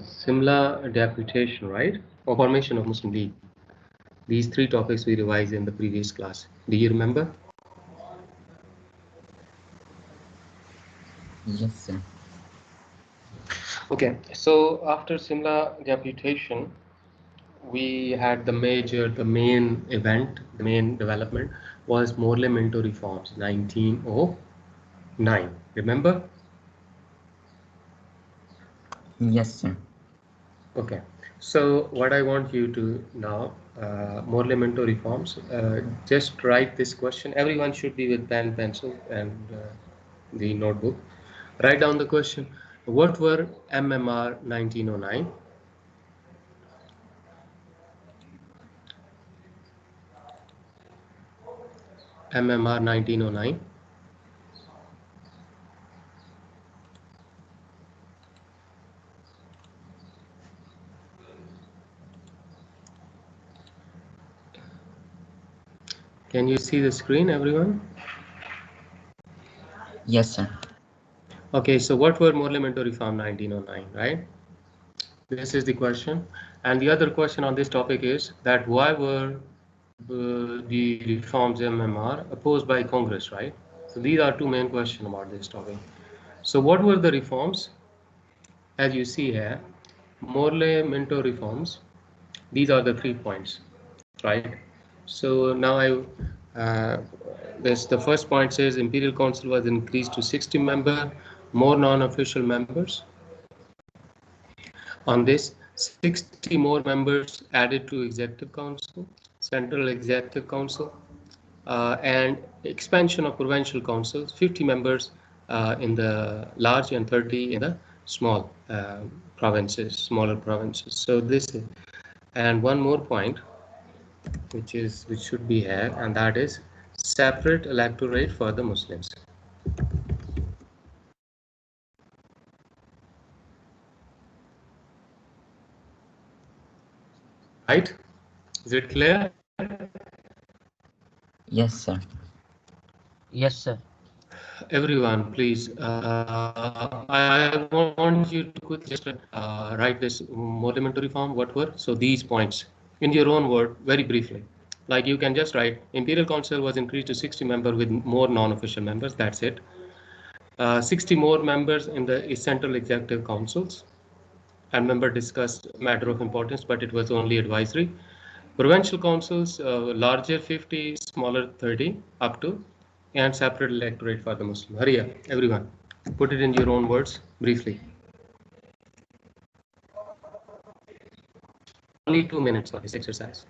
Simla deputation, right? Or formation of Muslim League. These three topics we revised in the previous class. Do you remember? Yes, sir. Okay, so after Simla deputation, we had the main event, the main development was Morley Minto reforms, 1909. Remember? Yes, sir. Okay, so what I want you to now, Morley Minto reforms, just write this question. Everyone should be with pen, pencil, and the notebook. Write down the question. What were MMR 1909? MMR 1909. Can you see the screen, everyone? Yes, sir. Okay, so what were Morley Minto reform 1909, right? This is the question. And the other question on this topic is that why were the reforms MMR opposed by Congress, right? So these are two main questions about this topic. So what were the reforms? As you see here, Morley Minto reforms. These are the 3 points, right? So now the first point says Imperial Council was increased to 60 member, more non-official members. On this, 60 more members added to Executive Council, Central Executive Council, and expansion of provincial councils, 50 members in the large and 30 in the small provinces, smaller provinces. So this is, and one more point, which should be here, and that is separate electorate for the Muslims. Right? Is it clear? Yes, sir. Yes, sir. Everyone, please. I want you to quickly just write this monumental reform. What were so these points in your own word, very briefly. Like you can just write Imperial Council was increased to 60 members with more non-official members. That's it. 60 more members in the central executive councils. And member discussed matter of importance, but it was only advisory. Provincial councils, larger 50, smaller 30, up to, and separate electorate for the Muslim. Hurry up, everyone. Put it in your own words, briefly. Only 2 minutes for this exercise.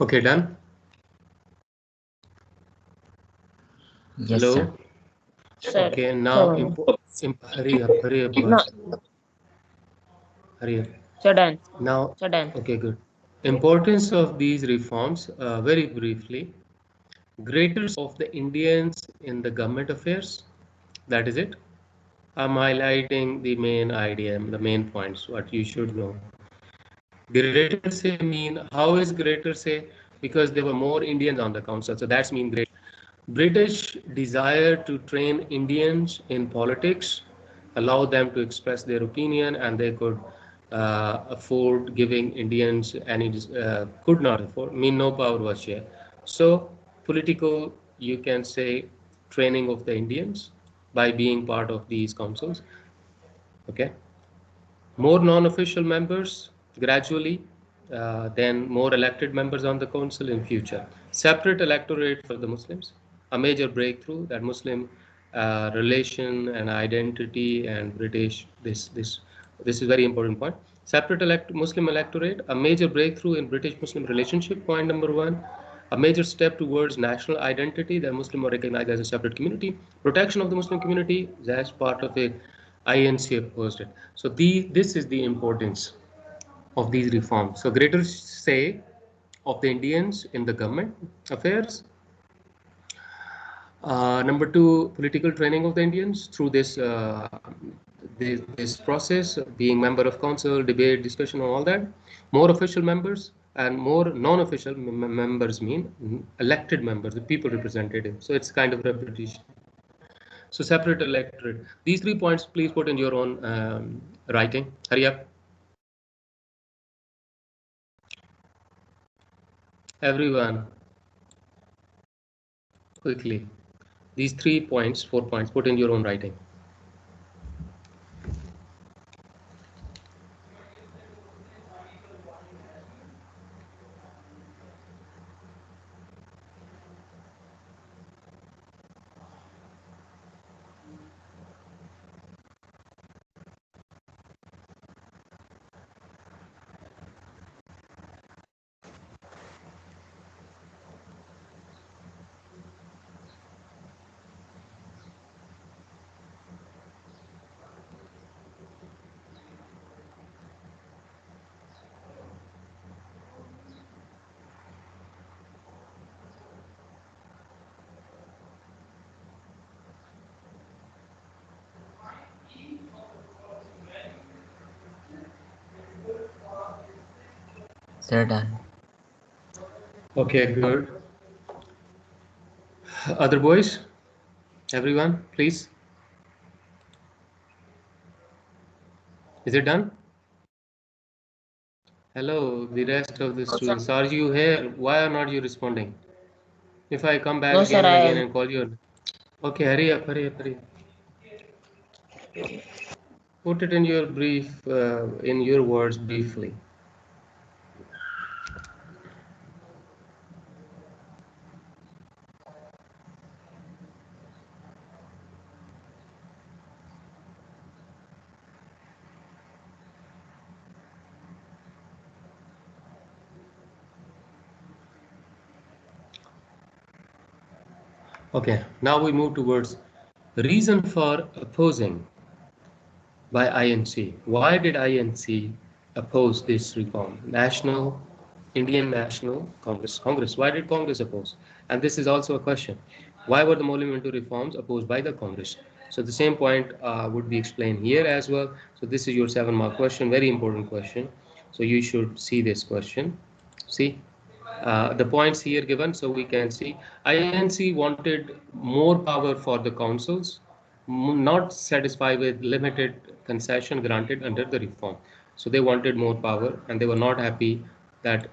Okay, done. Yes, sir. Hello. Sir, Okay, now so hurry up, no, boys. Hurry up. so done, Now, so done. okay, good. Importance of these reforms, very briefly. Greater of the Indians in the government affairs. That is it. I'm highlighting the main idea, the main points, what you should know. Greater say mean, how is greater say? Because there were more Indians on the council, so that's mean great. British desire to train Indians in politics, allow them to express their opinion, and they could afford giving Indians any, could not afford, mean no power was shared. So, political, you can say, training of the Indians by being part of these councils. Okay. More non-official members gradually, then more elected members on the council in future. Separate electorate for the Muslims, a major breakthrough that Muslim relation and identity and British, this is very important point. Separate Muslim electorate, a major breakthrough in British-Muslim relationship, point number one. A major step towards national identity, the Muslim are recognized as a separate community. Protection of the Muslim community as part of a INC opposed it. So this is the importance of these reforms. So greater say of the Indians in the government affairs. Number two, political training of the Indians through this process, being member of council, debate, discussion, and all that. More official members and more non-official members mean elected members, the people representative. So it's kind of repetition. So separate electorate. These 3 points, please put in your own writing. Hurry up. Everyone, quickly. These 3 points, 4 points, put in your own writing. Sir, done. Okay, good. Other boys, everyone, please. Is it done? Hello, the rest of the No, sir. students. Are you here? Why are not you responding? If I come back No, sir, again and I again am. and call you. Okay, hurry up, hurry up, hurry up. Put it in your brief, in your words briefly. Okay, now we move towards reason for opposing by INC. Why did INC oppose this reform? Indian National Congress. Why did Congress oppose? And this is also a question. Why were the monumental reforms opposed by the Congress? So the same point would be explained here as well. So this is your 7 mark question, very important question. So you should see this question. See the points here given so we can see INC wanted more power for the councils, not satisfied with limited concession granted under the reform. So they wanted more power and they were not happy that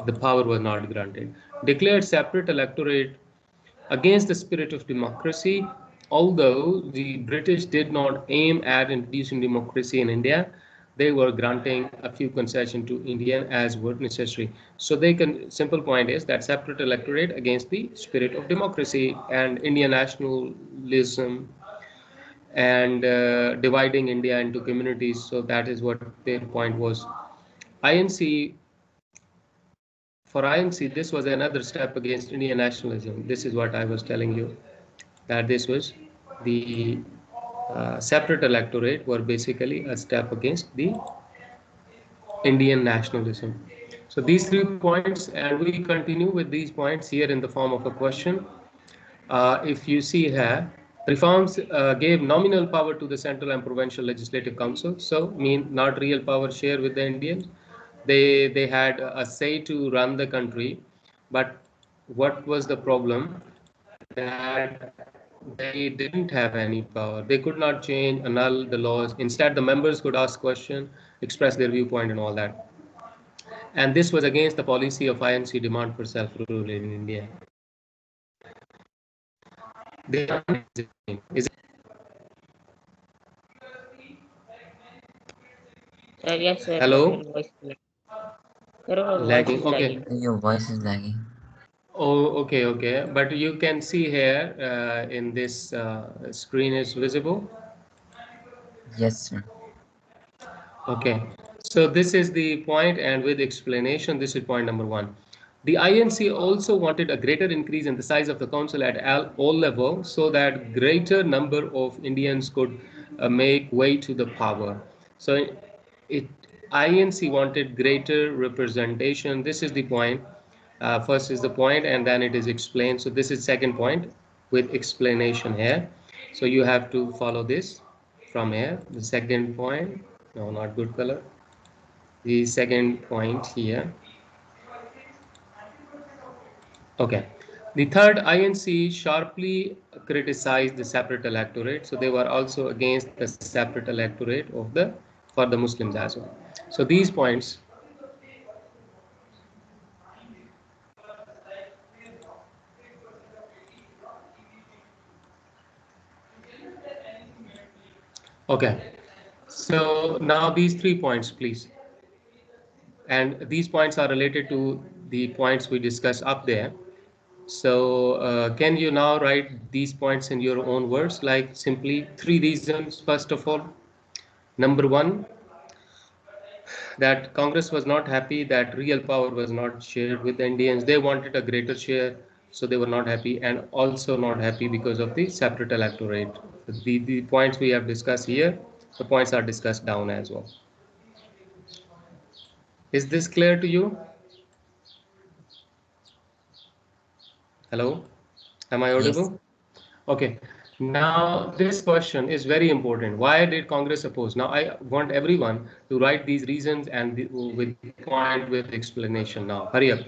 the power was not granted. Declared separate electorate against the spirit of democracy. Although the British did not aim at introducing democracy in India, they were granting a few concessions to Indian as were necessary. So they can simple point is that separate electorate against the spirit of democracy and Indian nationalism and dividing India into communities. So that is what their point was. INC for INC, this was another step against Indian nationalism. This is what I was telling you, that this was the separate electorate were basically a step against the Indian nationalism. So these 3 points, and we continue with these points here in the form of a question. If you see here, reforms gave nominal power to the central and provincial legislative council, so mean not real power share with the Indians. They had a say to run the country, but what was the problem? That they didn't have any power. They could not change, annul the laws. Instead, the members could ask questions, express their viewpoint, and all that. And this was against the policy of INC demand for self-rule in India. They are is it Yes, sir, but hello? your voice Lagging. is Okay. lagging. Your voice is lagging. Oh, okay, okay. But you can see here in this screen is visible. Yes, sir. Okay. So this is the point, and with explanation, this is point number one. The INC also wanted a greater increase in the size of the council at all levels so that greater number of Indians could make way to the power. So it INC wanted greater representation. This is the point. First is the point, and then it is explained. So this is second point with explanation here. So you have to follow this from here. The second point, no, not good color. The second point here. Okay. The third, INC sharply criticized the separate electorate. So they were also against the separate electorate of the for the Muslims as well. So these points. Okay. So now these 3 points, please. And these points are related to the points we discussed up there. So can you now write these points in your own words, like simply 3 reasons? First of all, number one, that Congress was not happy that real power was not shared with the Indians. They wanted a greater share, so they were not happy, and also not happy because of the separate electorate. The points we have discussed here, the points are discussed down as well. Is this clear to you? Hello? Am I Yes. audible? Okay. Now, this question is very important. Why did Congress oppose? Now, I want everyone to write these reasons and with point with explanation now. Hurry up.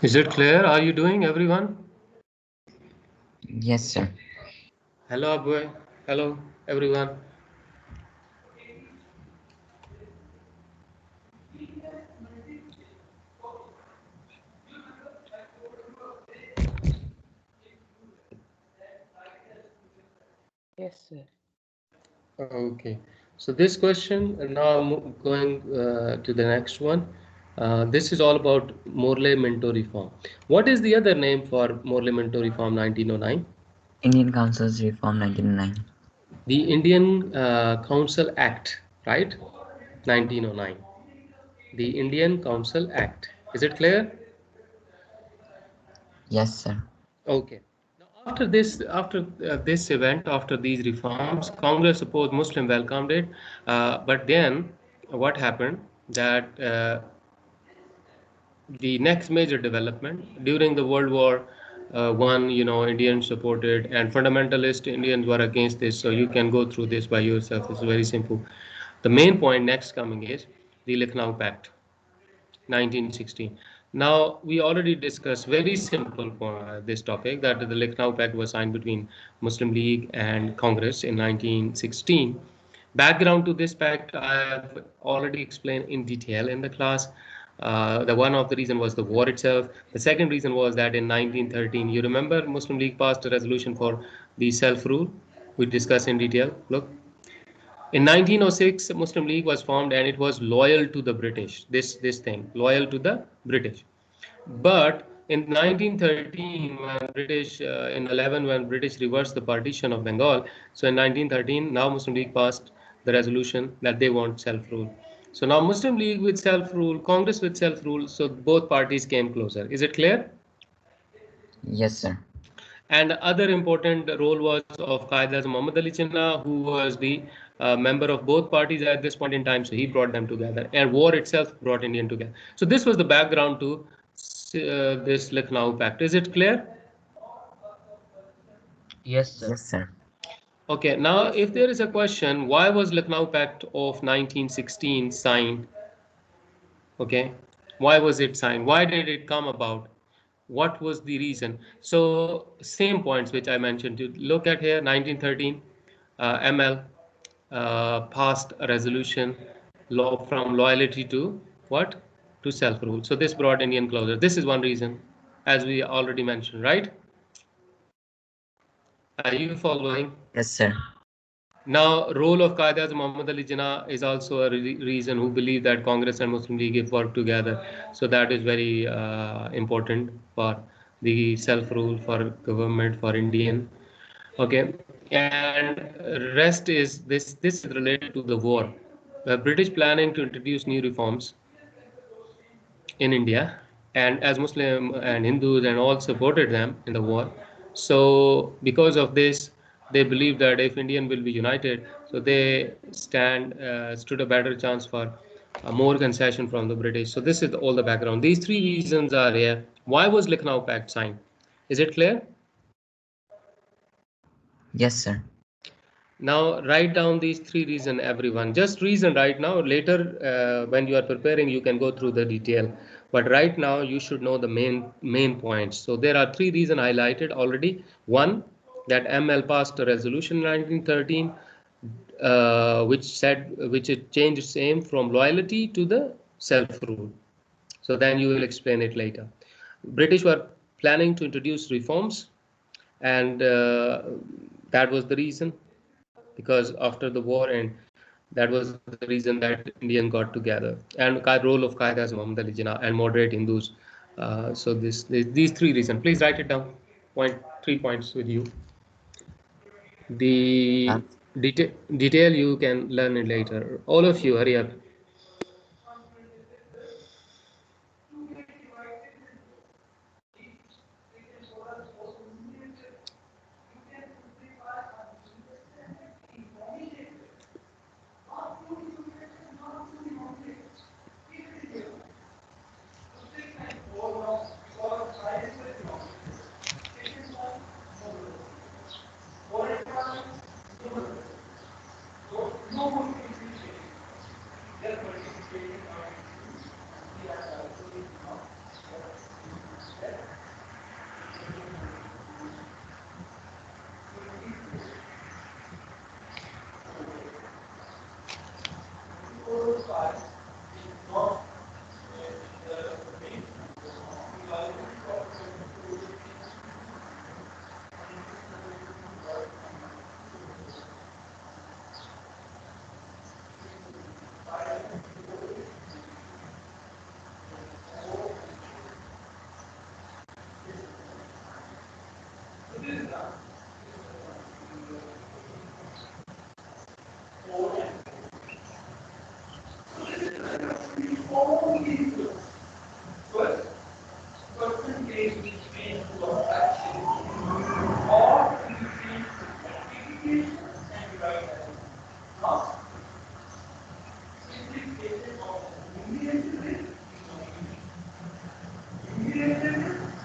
Is it clear? Are you doing, everyone? Yes, sir. Hello, Abhay. Hello, everyone. Yes, sir. Okay. So this question, and now going to the next one. This is all about Morley-Minto reform. What is the other name for Morley-Minto reform 1909? Indian Council's Reform 1909. The Indian Council Act, right? 1909. The Indian Council Act. Is it clear? Yes, sir. Okay. Now, after this event, after these reforms, Congress opposed Muslim welcomed it, but then what happened? That the next major development during the World War One, Indians supported and fundamentalist Indians were against this. So you can go through this by yourself. It's very simple. The main point next coming is the Lucknow Pact, 1916. Now we already discussed very simple this topic that the Lucknow Pact was signed between Muslim League and Congress in 1916. Background to this pact I have already explained in detail in the class. The one of the reason was the war itself. The second reason was that in 1913, you remember Muslim League passed a resolution for the self-rule. We discussed in detail. Look, in 1906, Muslim League was formed and it was loyal to the British. This thing, loyal to the British. But in 1913, when British in 11, when British reversed the partition of Bengal, so in 1913, now Muslim League passed the resolution that they want self-rule. So now Muslim League with self-rule, Congress with self-rule, so both parties came closer. Is it clear? Yes, sir. And other important role was of Qaeda Muhammad Ali Jinnah, who was the member of both parties at this point in time. So he brought them together, and war itself brought Indian together. So this was the background to this Lucknow Pact. Is it clear? Yes, sir. Yes, sir. Okay. Now, if there is a question, why was Lucknow Pact of 1916 signed? Okay, why was it signed? Why did it come about? What was the reason? So same points which I mentioned. To look at here, 1913, ML passed a resolution law from loyalty to what? To self-rule. So this brought Indian closer. This is one reason, as we already mentioned, right? Are you following? Yes, sir. Now, role of Qaeda Muhammad Ali Jinnah is also a reason who believe that Congress and Muslim League if work together. So that is very important for the self-rule, for government, for Indian. Okay, and rest is this. This is related to the war. British planning to introduce new reforms in India, and as Muslim and Hindus and all supported them in the war. So because of this, they believe that if Indian will be united, so they stood a better chance for more concession from the British. So this is all the background. These three reasons are here. Why was Lucknow Pact signed? Is it clear? Yes, sir. Now write down these three reasons, everyone. Just reason right now. Later, when you are preparing, you can go through the detail. But right now, you should know the main points. So there are three reasons highlighted already. One, that ML passed a resolution in 1913, which it changed same from loyalty to the self-rule. So then you will explain it later. British were planning to introduce reforms, and that was the reason, because after the war end, that was the reason that Indian got together. And role of Qaeda as Muhammad Ali Jinnah and moderate Hindus. So these three reasons. Please write it down. 3 points with you. The That's detail you can learn it later. All of you, hurry up.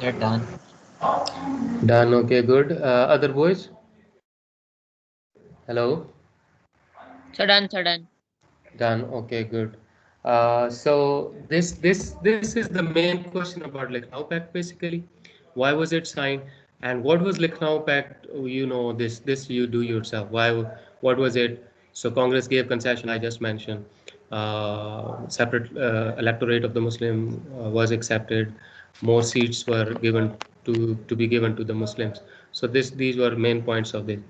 They're done. Done. Okay, good. Other boys? Hello? Sudden. Done. Okay, good. So this is the main question about Lucknow Pact basically. Why was it signed, and what was Lucknow Pact? You know this you do yourself. What was it? So Congress gave concession. I just mentioned. Separate electorate of the Muslim was accepted. More seats were given to be given to the Muslims. So these were main points of this.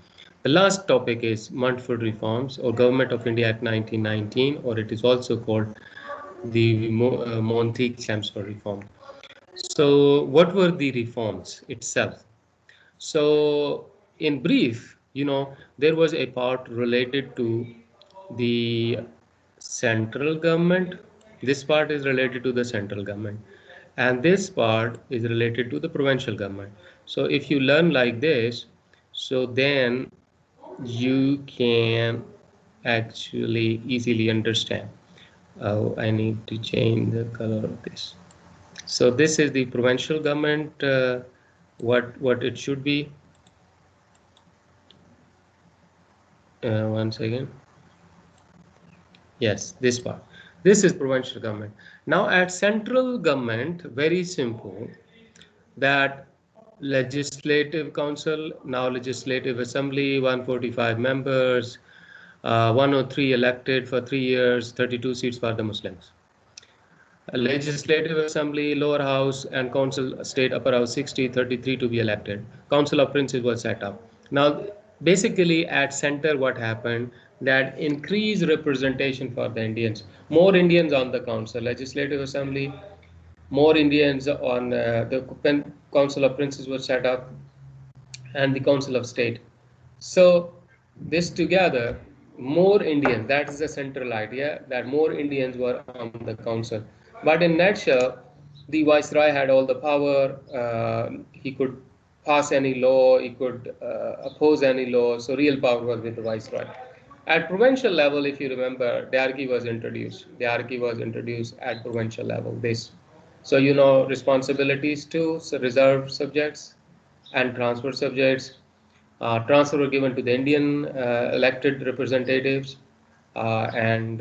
The last topic is Montford Reforms or Government of India Act 1919, or it is also called the Monteith-Chelmsford Reform. So what were the reforms itself? So in brief, there was a part related to the central government. This part is related to the central government, and this part is related to the provincial government. So if you learn like this, so then you can actually easily understand. Oh, I need to change the color of this. So this is the provincial government, what it should be. Once again, yes, this part. This is provincial government. Now at central government, very simple, that legislative council, now legislative assembly, 145 members, 103 elected for 3 years, 32 seats for the Muslims. A legislative assembly, lower house, and council state upper house 60, 33 to be elected. Council of princes was set up. Now, basically at center, what happened? That increased representation for the Indians. More Indians on the council, legislative assembly, more Indians on the council of princes was set up, and the council of state. So this together, more Indians, that is the central idea, that more Indians were on the council. But in nutshell, the viceroy had all the power. He could pass any law, he could oppose any law. So real power was with the viceroy. At provincial level, if you remember, diarchy was introduced. Diarchy was introduced at provincial level. This, so responsibilities to reserve subjects and transfer subjects. Transfer were given to the Indian elected representatives, and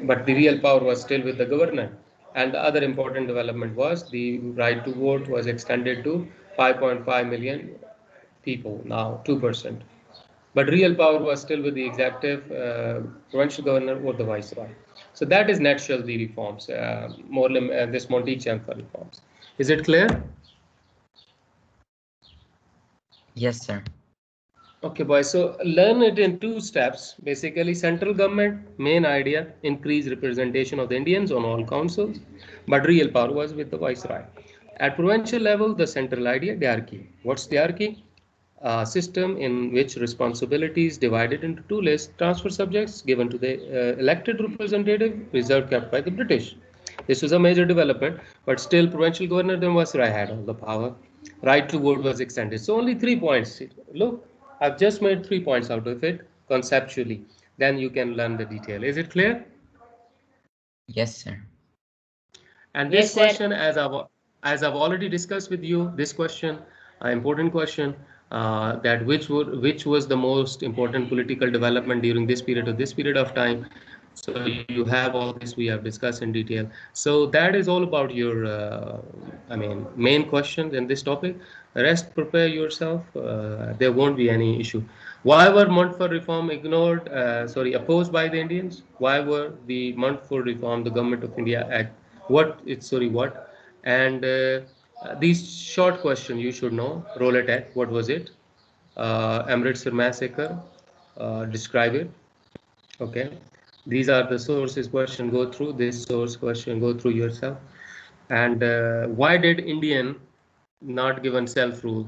but the real power was still with the governor. And the other important development was the right to vote was extended to 5.5 million people, now 2%. But real power was still with the executive, provincial governor or the viceroy. So that is nutshell the reforms, this Monteith-Chelmsford reforms. Is it clear? Yes, sir. Okay, boys. So learn it in two steps. Basically, central government, main idea, increase representation of the Indians on all councils, but real power was with the viceroy. At provincial level, the central idea, diarchy. What's diarchy? A system in which responsibilities divided into two lists, transfer subjects given to the elected representative, reserve kept by the British. This was a major development, but still provincial governor then viceroy had all the power. Right to vote was extended. So only 3 points. Look, I've just made 3 points out of it conceptually. Then you can learn the detail. Is it clear? Yes, sir. And this Yes, sir. question, as I've already discussed with you, this question, important question, that which was the most important political development during this period of time. So you have all this we have discussed in detail. So that is all about your, main questions in this topic. The rest, prepare yourself. There won't be any issue. Why were Montfort reform opposed by the Indians? Why were the Montfort reform, the Government of India Act, what? And these short question you should know. Rowlatt Act, what was it? Amritsar massacre, describe it. Okay, these are the sources question. Go through this source question. Go through yourself. And why did Indian not given self rule?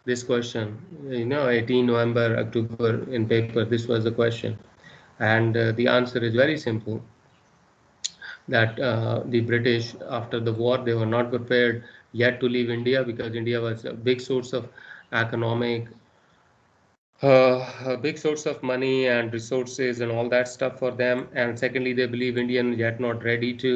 this question. 18 November, October in paper, this was the question. And the answer is very simple, that the British, after the war, they were not prepared yet to leave India, because India was a big source of economic, a big source of money and resources and all that stuff for them. And secondly, they believe Indian yet not ready to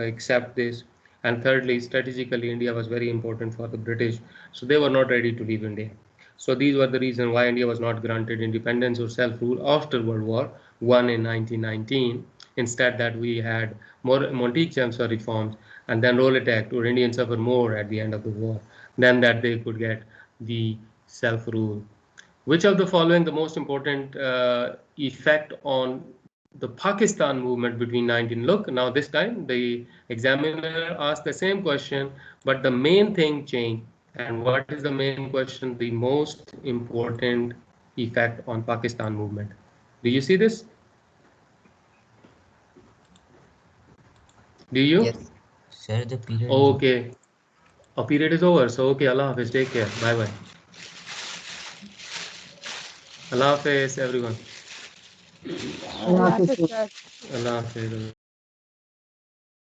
accept this. And thirdly, strategically, India was very important for the British, so they were not ready to leave India. So these were the reason why India was not granted independence or self-rule after World War One in 1919. Instead, that we had more Monteith-Chelmsford reforms, and then Rowlatt Act, or Indians suffer more at the end of the war, than that they could get the self-rule. Which of the following the most important effect on the Pakistan movement between 19? Look, now this time the examiner asked the same question, but the main thing changed. And what is the main question? The most important effect on Pakistan movement. Do you see this? Do you? Yes. Sir, the period is over. Okay. A period is over. So okay, Allah Hafiz. Take care. Bye bye. Allah Hafiz, everyone. Allah Hafiz, sir. Allah Hafiz.